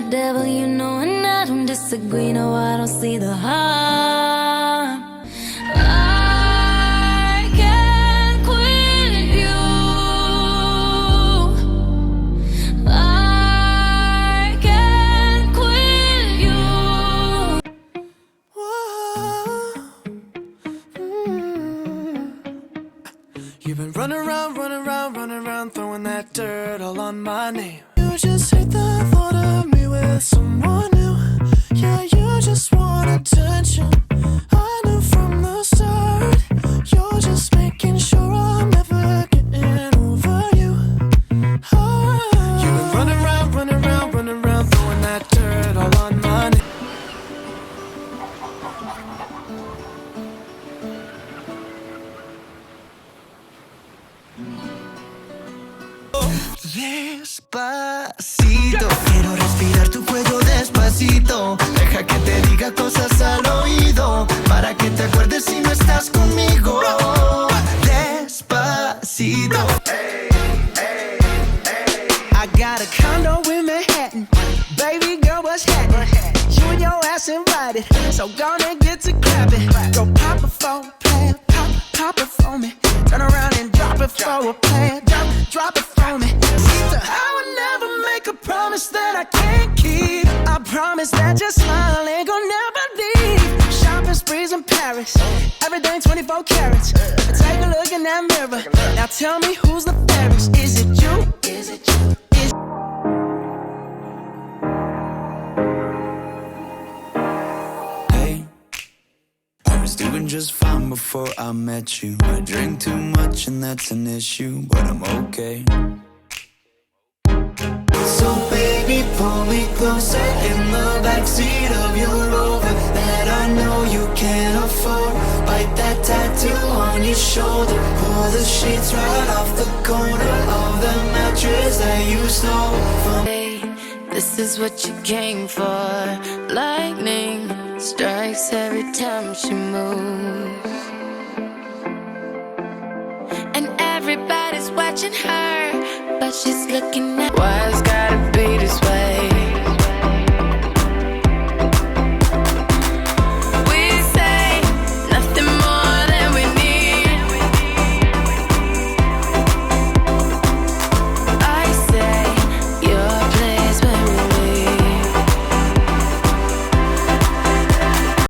the devil, you know, and I don't disagree. No, I don't see the harm. I can't quit you. I can't quit you. You've been running around, throwing that dirt all on my name. You just hate the thought of me with someone new. Yeah, you just want attention. I knew from the start. You're just making sure I'm never getting over you. You've been running around, throwing that dirt all on my name. Despacito, quiero respirar tu cuello despacito. Deja que te diga cosas al oído, para que te acuerdes si no estás conmigo. Despacito. I got a condo in Manhattan. Baby girl, what's happening? You and your ass invited, so gonna get to clapping. Go pop it for a plan, pop it for me. Turn around and drop it for a plan, drop it for me. I would never make a promise that I can't keep. I promise that your smile ain't gonna never leave. Shopping sprees in Paris, everything 24 carats. Take a look in that mirror. Now tell me who's the fairest. Is it you? Is it you? Hey, I was doing just fine before I met you. I drink too much and that's an issue, but I'm okay. So baby, pull me closer in the backseat of your Rover that I know you can't afford. Bite that tattoo on your shoulder. Pull the sheets right off the corner of the mattress that you stole from me. This is what you came for. Lightning strikes every time she moves, and everybody's watching her, but she's looking at wise guy.